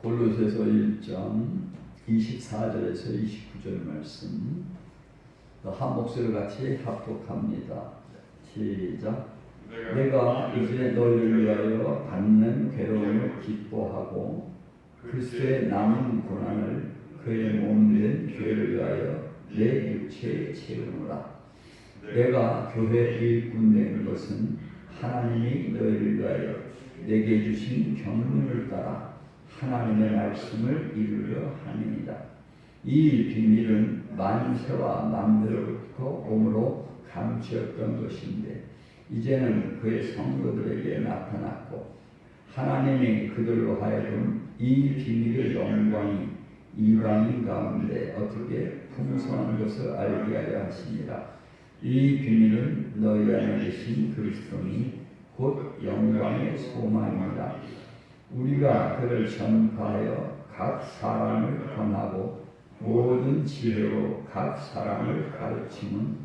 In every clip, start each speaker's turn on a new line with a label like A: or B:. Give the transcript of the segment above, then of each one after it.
A: 골로새서 1장 24절에서 29절 말씀 한 목소리로 같이 합독합니다. 시작. 내가 이제 너희를 위하여 받는 괴로움을 기뻐하고 그리스도의 남은 고난을 그의 몸된 교회를 위하여 내 육체에 채우노라. 내가 교회 일꾼 된 것은 하나님이 너희를 위하여 내게 주신 경륜을 따라 하나님의 말씀을 이루려 함이니라. 이 비밀은 만세와 만대로부터 오므로 감추었던 것인데 이제는 그의 성도들에게 나타났고 하나님이 그들로 하여금 이 비밀의 영광이 이방인 가운데 어떻게 풍성한 것을 알게 하려 하시니라. 이 비밀은 너희 안에 계신 그리스도니 곧 영광의 소망이니라. 우리가 그를 전파하여 각 사람을 권하고 모든 지혜로 각 사람을 가르치면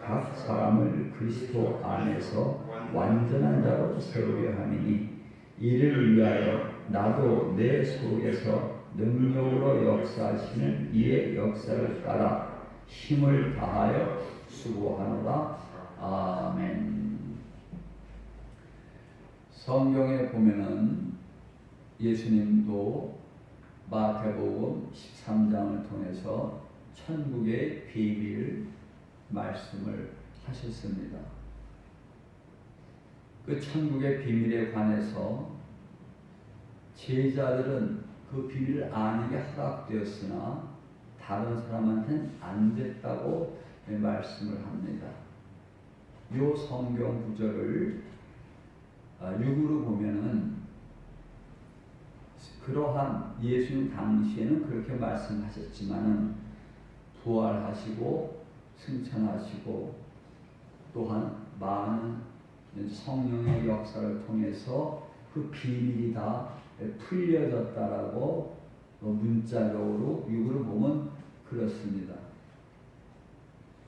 A: 각 사람을 그리스도 안에서 완전한 자로 세우려 함이니 이를 위하여 나도 내 속에서 능력으로 역사하시는 이의 역사를 따라 힘을 다하여 수고하노라. 아멘. 성경에 보면은 예수님도 마태복음 13장을 통해서 천국의 비밀 말씀을 하셨습니다. 그 천국의 비밀에 관해서 제자들은 그 비밀을 아는 게 허락되었으나 다른 사람한테는 안 됐다고 말씀을 합니다. 이 성경 구절을 육으로 보면은 그러한 예수님 당시에는 그렇게 말씀하셨지만은 부활하시고 승천하시고 또한 많은 성령의 역사를 통해서 그 비밀이 다 풀려졌다라고 문자적으로 육으로 보면 그렇습니다.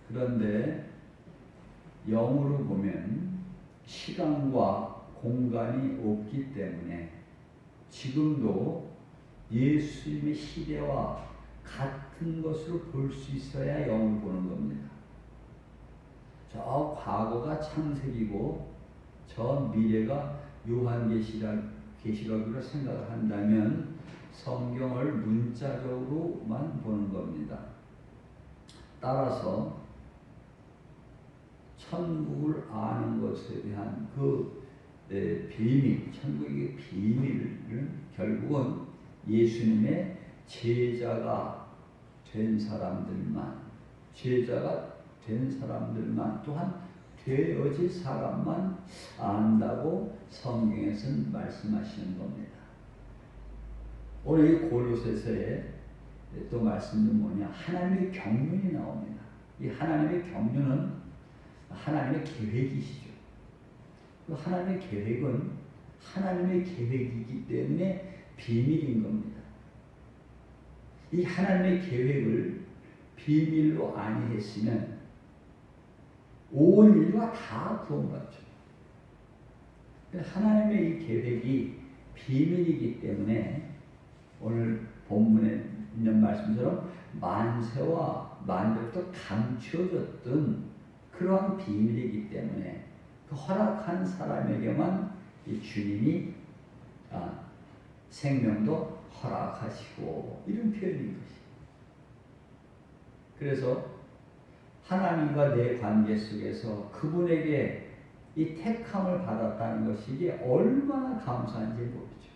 A: 그런데 영으로 보면 시간과 공간이 없기 때문에 지금도 예수님의 시대와 같은 것으로 볼 수 있어야 영을 보는 겁니다. 저 과거가 창세기고 저 미래가 요한계시록으로 생각을 한다면 성경을 문자적으로만 보는 겁니다. 따라서 천국을 아는 것에 대한 그 비밀, 천국의 비밀은 결국은 예수님의 제자가 된 사람들만 또한 되어질 사람만 안다고 성경에서는 말씀하시는 겁니다. 오늘 이 골로새서에 또 말씀은 뭐냐? 하나님의 경륜이 나옵니다. 이 하나님의 경륜은 하나님의 계획이시죠. 하나님의 계획은 하나님의 계획이기 때문에 비밀인 겁니다. 이 하나님의 계획을 비밀로 아니했으면 온 인류가 다 구원받죠. 하나님의 이 계획이 비밀이기 때문에 오늘 본문에 있는 말씀처럼 만세와 만대부터 감추어졌던 그러한 비밀이기 때문에 그 허락한 사람에게만 이 주님이 생명도 허락하시고 이런 표현인 것이에요. 그래서 하나님과 내 관계 속에서 그분에게 이 택함을 받았다는 것이 이게 얼마나 감사한지 모르죠.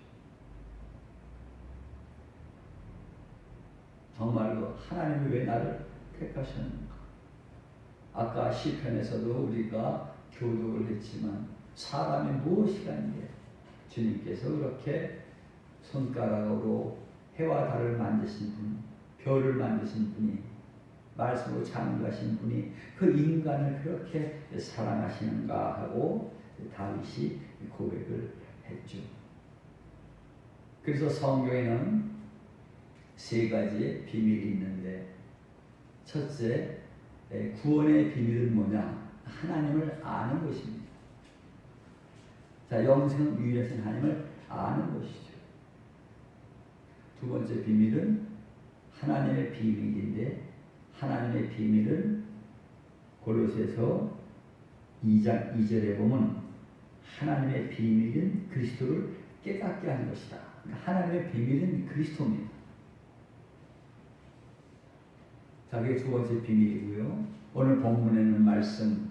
A: 정말로 하나님이 왜 나를 택하셨는가? 아까 시편에서도 우리가 교독을 했지만 사람이 무엇이간데 주님께서 그렇게 손가락으로 해와 달을 만드신 분, 별을 만드신 분이 말씀으로 창조하신 분이 그 인간을 그렇게 사랑하시는가 하고 다윗이 고백을 했죠. 그래서 성경에는 세 가지의 비밀이 있는데 첫째, 구원의 비밀은 뭐냐? 하나님을 아는 것입니다. 자, 영생 유일하신 하나님을 아는 것이죠. 두 번째 비밀은 하나님의 비밀인데, 하나님의 비밀은 골로새서 2장 2절에 보면 하나님의 비밀은 그리스도를 깨닫게 하는 것이다. 하나님의 비밀은 그리스도입니다. 자, 그게 두 번째 비밀이고요. 오늘 본문에 있는 말씀,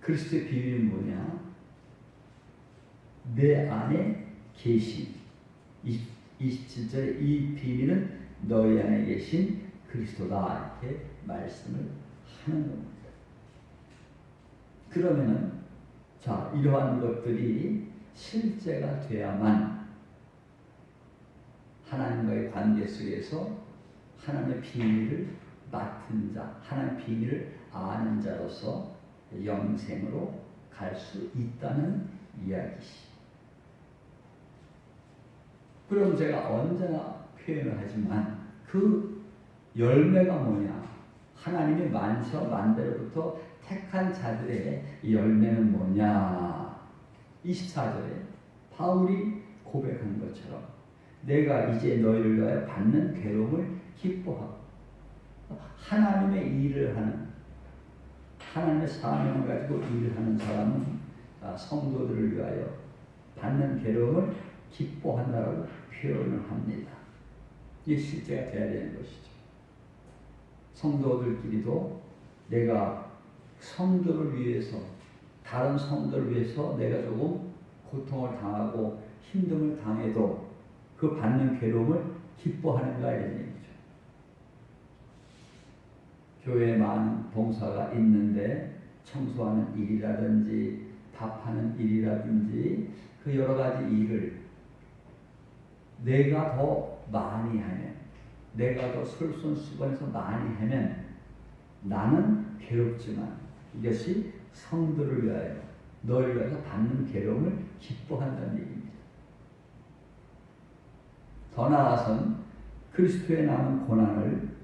A: 그리스도의 비밀은 뭐냐? 내 안에 계신, 27절에 이 비밀은 너희 안에 계신 그리스도다. 이렇게 말씀을 하는 겁니다. 그러면은, 자, 이러한 것들이 실제가 돼야만 하나님과의 관계 속에서 하나님의 비밀을 맡은 자, 하나님의 비밀을 아는 자로서 영생으로 갈 수 있다는 이야기시. 그럼 제가 언제나 표현을 하지만 그 열매가 뭐냐? 하나님이 만셔 만대로부터 택한 자들의 열매는 뭐냐? 24절에 바울이 고백한 것처럼 내가 이제 너희를 위하여 받는 괴로움을 기뻐하고 하나님의 일을 하는, 하나님의 사명을 가지고 일을 하는 사람은 성도들을 위하여 받는 괴로움을 기뻐한다라고 표현을 합니다. 이게 실제가 돼야 되는 것이죠. 성도들끼리도 내가 성도를 위해서, 다른 성도를 위해서 내가 조금 고통을 당하고 힘듦을 당해도 그 받는 괴로움을 기뻐하는가 이런 얘기죠. 교회에 많은 봉사가 있는데 청소하는 일이라든지 밥하는 일이라든지 그 여러 가지 일을 내가 더 많이 하면, 내가 더 솔선수범해서 많이 하면 나는 괴롭지만 이것이 성도를 위하여, 너를 위해서 받는 괴로움을 기뻐한다는 얘기입니다. 더 나아가서는 그리스도의 남은 고난을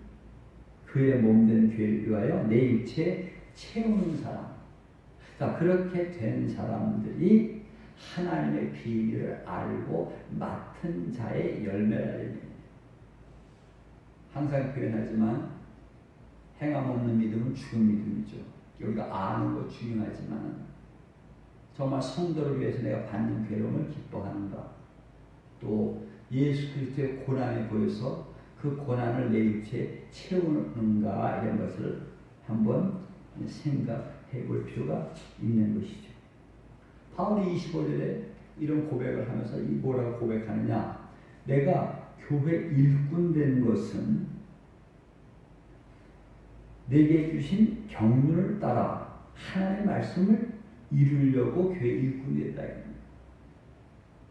A: 그의 몸된 교회를 위하여 내 육체에 채우는 사람. 자, 그렇게 된 사람들이 하나님의 비밀을 알고 맡은 자의 열매라는 얘기입니다. 항상 표현하지만 행함 없는 믿음은 죽은 믿음이죠. 우리가 아는 것 중요하지만 정말 성도를 위해서 내가 받는 괴로움을 기뻐하는가, 또 예수 그리스도의 고난이 보여서 그 고난을 내 육체에 채우는가, 이런 것을 한번 생각해 볼 필요가 있는 것이죠. 바울이 25절에 이런 고백을 하면서 뭐라고 고백하느냐? 내가 교회 일꾼 된 것은 내게 주신 경륜을 따라 하나님의 말씀을 이루려고 교회 일꾼이 됐다.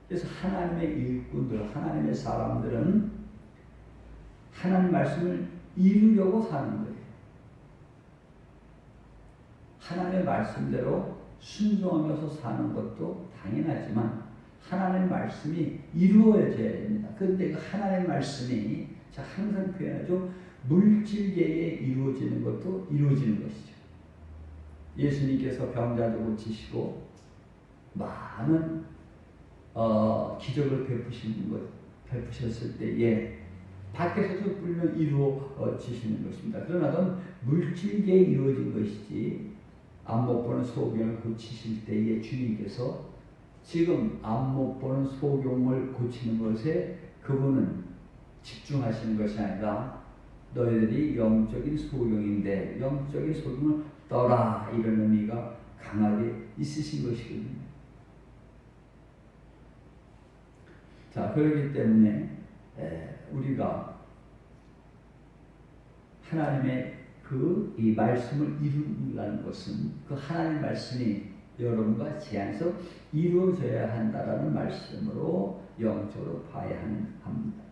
A: 그래서 하나님의 일꾼들, 하나님의 사람들은 하나님 말씀을 이루려고 사는 거예요. 하나님의 말씀대로 순종하면서 사는 것도 당연하지만 하나님의 말씀이 이루어져야 됩니다. 그런데 그 하나님의 말씀이 제가 항상 표현하죠. 물질계에 이루어지는 것도 이루어지는 것이죠. 예수님께서 병자도 고치시고 많은 기적을 베푸셨을 때에 밖에서도 물론 이루어지시는 것입니다. 그러나 그건 물질계에 이루어진 것이지, 앞 못 보는 소경을 고치실 때에 주님께서 지금 앞 못 보는 소경을 고치는 것에 그분은 집중하시는 것이 아니라 너희들이 영적인 소경인데 영적인 소경을 떠라, 이런 의미가 강하게 있으신 것이거든요. 자, 그렇기 때문에 우리가 하나님의 이 말씀을 이루는 것은 그 하나님의 말씀이 여러분과 제 안에서 이루어져야 한다라는 말씀으로 영적으로 봐야 합니다.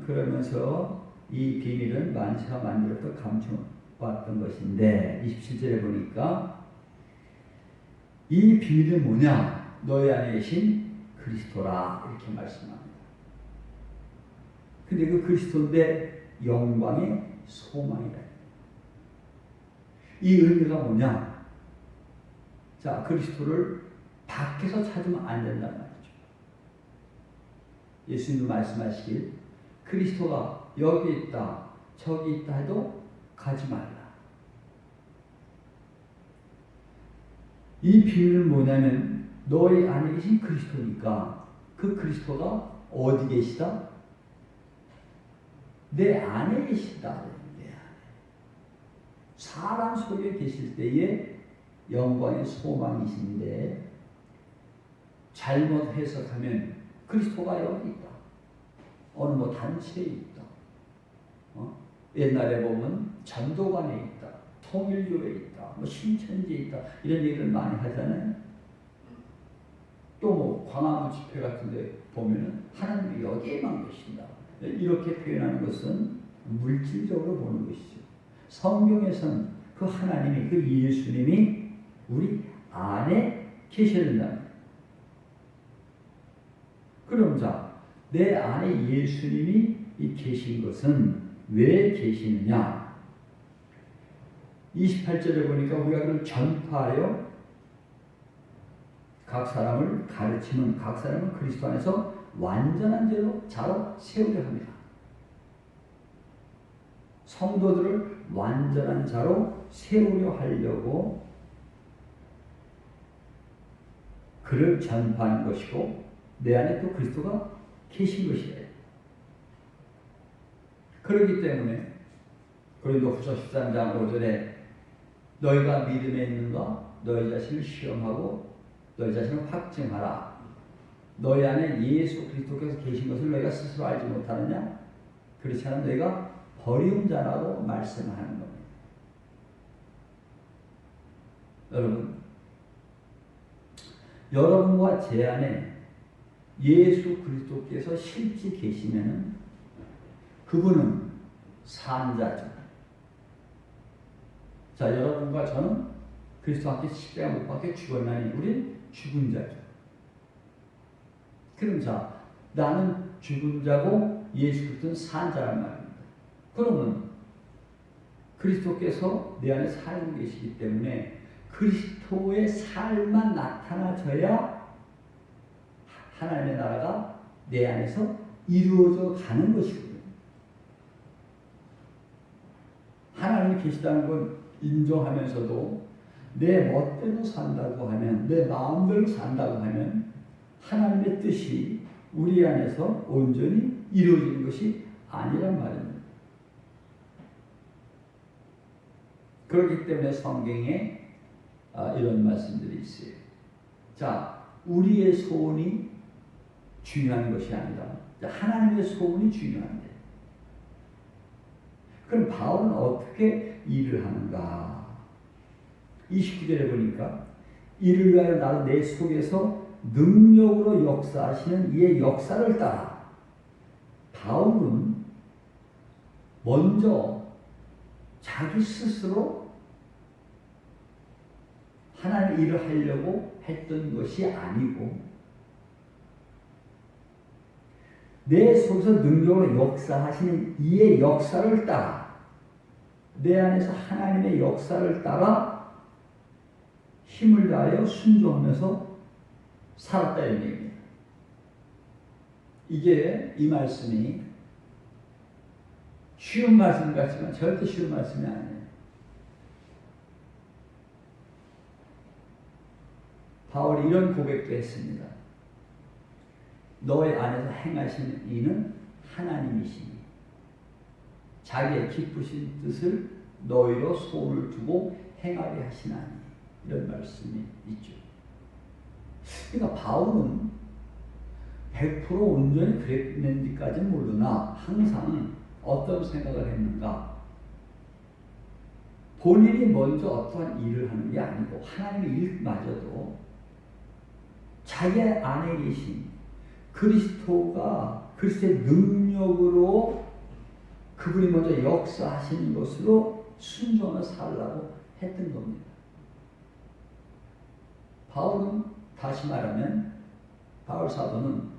A: 그러면서 이 비밀은 만세가 만들어서 감춰왔던 것인데 27절에 보니까 이 비밀은 뭐냐? 너희 안에 계신 그리스도라, 이렇게 말씀합니다. 근데 그 그리스도인데 영광의 소망이다. 이 의미가 뭐냐? 자, 그리스도를 밖에서 찾으면 안 된단 말이죠. 예수님도 말씀하시길 그리스도가 여기 있다 저기 있다 해도 가지 말라. 이 비밀은 뭐냐면 너희 안에 계신 그리스도니까 그 그리스도가 어디 계시다? 내 안에 계시다. 내 안에. 사람 속에 계실 때의 영광의 소망이신데 잘못 해석하면 그리스도가 여기 있다. 어느 뭐 단체에 있다. 옛날에 보면 전도관에 있다. 통일교에 있다. 뭐 신천지에 있다. 이런 얘기를 많이 하잖아요. 또 뭐 광화문 집회 같은 데 보면은 하나님이 여기에만 계신다. 이렇게 표현하는 것은 물질적으로 보는 것이죠. 성경에서는 그 하나님이 그 예수님이 우리 안에 계셔야 된다. 그럼 자, 내 안에 예수님이 계신 것은 왜 계시느냐? 28절에 보니까 우리가 그걸 전파하여 각 사람을 가르치는 각 사람을 그리스도 안에서 완전한 자로 세우려 합니다. 성도들을 완전한 자로 세우려 하려고 그를 전파하는 것이고 내 안에 또 그리스도가 계신 것이에요. 그렇기 때문에 고린도후서 13장 5절에 너희가 믿음에 있는가? 너희 자신을 시험하고 너희 자신을 확증하라. 너희 안에 예수 그리스도께서 계신 것을 너희가 스스로 알지 못하느냐? 그렇지 않으면 너희가 버리운 자라고 말씀하는 겁니다. 여러분과 제 안에 예수 그리스도께서 실제 계시면은 그분은 산자죠. 자, 여러분과 저는 그리스도와 함께 십자가 못 박혀 죽었나니 우린 죽은 자죠. 그럼 자, 나는 죽은 자고 예수 그리스도는 산자란 말입니다. 그러면 그리스도께서 내 안에 살고 계시기 때문에 그리스도의 삶만 나타나져야 하나님의 나라가 내 안에서 이루어져 가는 것이거든요. 하나님이 계시다는 걸 인정하면서도 내 멋대로 산다고 하면, 내 마음대로 산다고 하면 하나님의 뜻이 우리 안에서 온전히 이루어지는 것이 아니란 말입니다. 그렇기 때문에 성경에 이런 말씀들이 있어요. 자, 우리의 소원이 중요한 것이 아니라 하나님의 소원이 중요한데, 그럼 바울은 어떻게 일을 하는가? 29절에 보니까 이를 위하여 나도 내 속에서 능력으로 역사하시는 이의 역사를 따라. 바울은 먼저 자기 스스로 하나님의 일을 하려고 했던 것이 아니고 내 속에서 능력으로 역사하시는 이의 역사를 따라, 내 안에서 하나님의 역사를 따라 힘을 다하여 순종하면서 살았다는 얘기입니다. 이게 이 말씀이 쉬운 말씀 같지만 절대 쉬운 말씀이 아니에요. 바울이 이런 고백도 했습니다. 너의 안에서 행하시는 이는 하나님이시니 자기의 기쁘신 뜻을 너희로 손을 두고 행하게 하시나니, 이런 말씀이 있죠. 그러니까 바울은 100% 온전히 그랬는지까지는 모르나 항상 어떤 생각을 했는가? 본인이 먼저 어떠한 일을 하는 게 아니고 하나님의 일마저도 자기 안에 계신 그리스도가 그리스도의 능력으로 그분이 먼저 역사하시는 것으로 순종하며 살라고 했던 겁니다. 바울은 다시 말하면 바울 사도는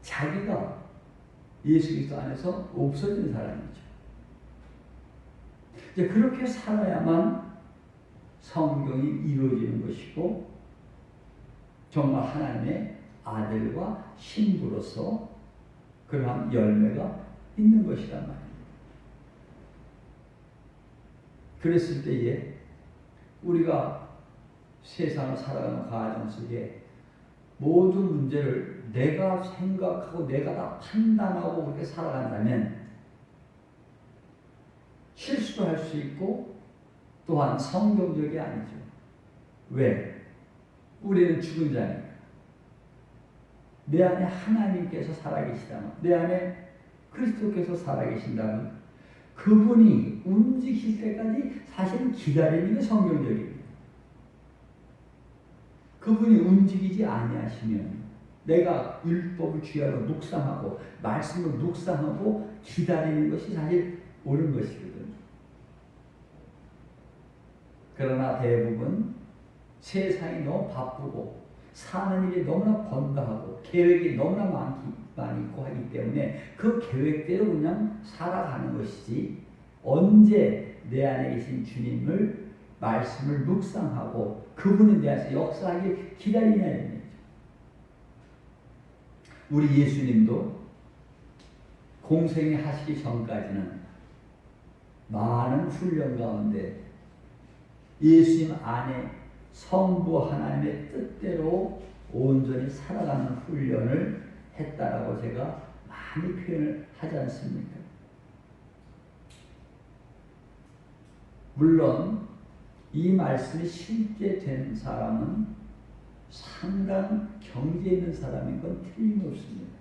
A: 자기가 예수 그리스도 안에서 없어진 사람이죠. 이제 그렇게 살아야만 성경이 이루어지는 것이고 정말 하나님의 아들과 신부로서 그러한 열매가 있는 것이란 말입니다. 그랬을 때에 우리가 세상을 살아가는 과정 속에 모든 문제를 내가 생각하고 내가 다 판단하고 그렇게 살아간다면 실수도 할 수 있고 또한 성경적이 아니죠. 왜? 우리는 죽은 자니까. 내 안에 하나님께서 살아계시다면, 내 안에 그리스도께서 살아계신다면 그분이 움직이실 때까지 사실은 기다리는 게 성경적입니다. 그분이 움직이지 아니하시면 내가 율법을 주야로 묵상하고 말씀을 묵상하고 기다리는 것이 사실 옳은 것이거든요. 그러나 대부분 세상이 너무 바쁘고 사는 일이 너무나 번다하고 계획이 너무나 많이 있고 하기 때문에 그 계획대로 그냥 살아가는 것이지 언제 내 안에 계신 주님을 말씀을 묵상하고 그분에 대해서 역사하길 기다리냐는 얘기죠. 우리 예수님도 공생에 하시기 전까지는 많은 훈련 가운데 예수님 안에 성부 하나님의 뜻대로 온전히 살아가는 훈련을 했다라고 제가 많이 표현을 하지 않습니까? 물론 이 말씀이 실제 된 사람은 상당 경지에 있는 사람인 건 틀림없습니다.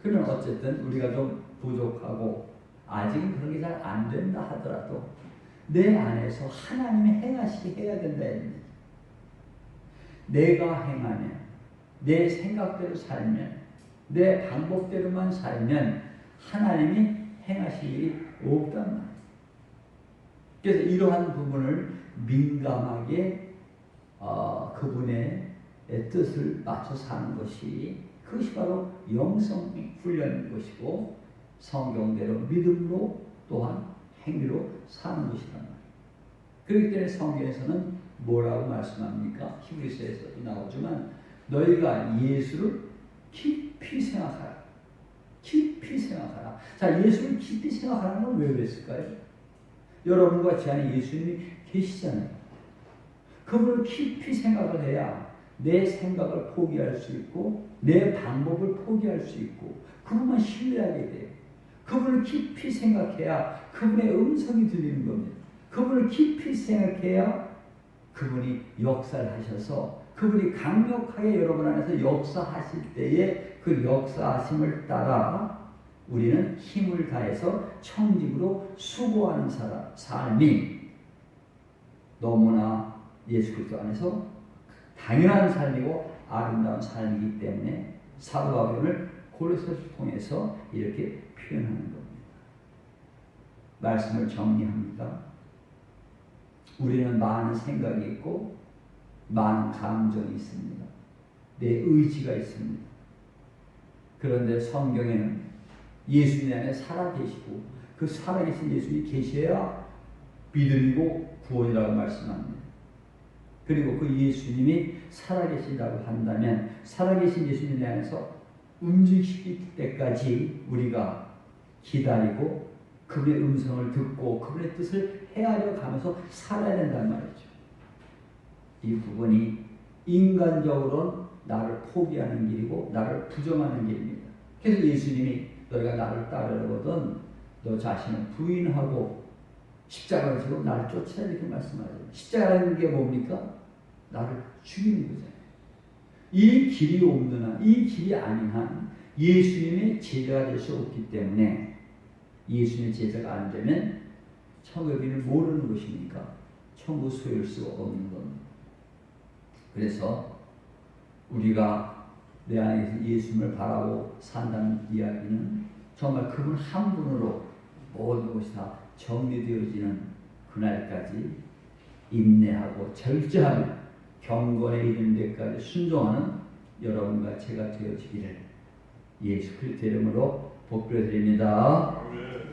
A: 그러나 어쨌든 우리가 좀 부족하고 아직은 그런 게 잘 안 된다 하더라도 내 안에서 하나님이 행하시게 해야 된다. 내가 행하면, 내 생각대로 살면, 내 방법대로만 살면 하나님이 행하실 일이 없단 말이에요. 그래서 이러한 부분을 민감하게 그분의 뜻을 맞춰 사는 것이 그것이 바로 영성 훈련인 것이고 성경대로 믿음으로 또한 행위로 사는 것이란 말이에요. 그렇기 때문에 성경에서는 뭐라고 말씀합니까? 히브리서에서도 나오지만 너희가 예수를 깊이 생각하라. 깊이 생각하라. 자, 예수를 깊이 생각하라는 건 왜 그랬을까요? 여러분과 제 안에 예수님이 계시잖아요. 그분을 깊이 생각을 해야 내 생각을 포기할 수 있고 내 방법을 포기할 수 있고 그분만 신뢰하게 돼요. 그분을 깊이 생각해야 그분의 음성이 들리는 겁니다. 그분을 깊이 생각해야 그분이 역사를 하셔서 그분이 강력하게 여러분 안에서 역사하실 때에 그 역사하심을 따라 우리는 힘을 다해서 청직으로 수고하는 삶이 너무나 예수 그리스도 안에서 당연한 삶이고 아름다운 삶이기 때문에 사도 바울을 고린도서를 통해서 이렇게 표현하는 겁니다. 말씀을 정리합니다. 우리는 많은 생각이 있고 많은 감정이 있습니다. 내 의지가 있습니다. 그런데 성경에는 예수님 안에 살아계시고 그 살아계신 예수님이 계셔야 믿음이고 구원이라고 말씀합니다. 그리고 그 예수님이 살아계신다고 한다면 살아계신 예수님 안에서 움직이실 때까지 우리가 기다리고 그분의 음성을 듣고 그분의 뜻을 헤아려 가면서 살아야 된다는 말이죠. 이 부분이 인간적으로는 나를 포기하는 길이고 나를 부정하는 길입니다. 그래서 예수님이 너희가 나를 따르려거든 너 자신을 부인하고 십자가를 지고 나를 쫓아야 이렇게 말씀하죠. 십자가라는 게 뭡니까? 나를 죽이는 거잖아요. 이 길이 없는 한, 이 길이 아닌 한 예수님의 제자가 될 수 없기 때문에 예수님의 제자가 안 되면 천국을 모르는 것이니까 천국 소유할 수가 없는 겁니다. 그래서 우리가 내 안에서 예수님을 바라고 산다는 이야기는 정말 그분 한 분으로 모든 것이 다 정리되어지는 그날까지 인내하고 절제하며 경건에 이르는 데까지 순종하는 여러분과 제가 되어지기를 예수 그리스도의 이름으로 복부드립니다.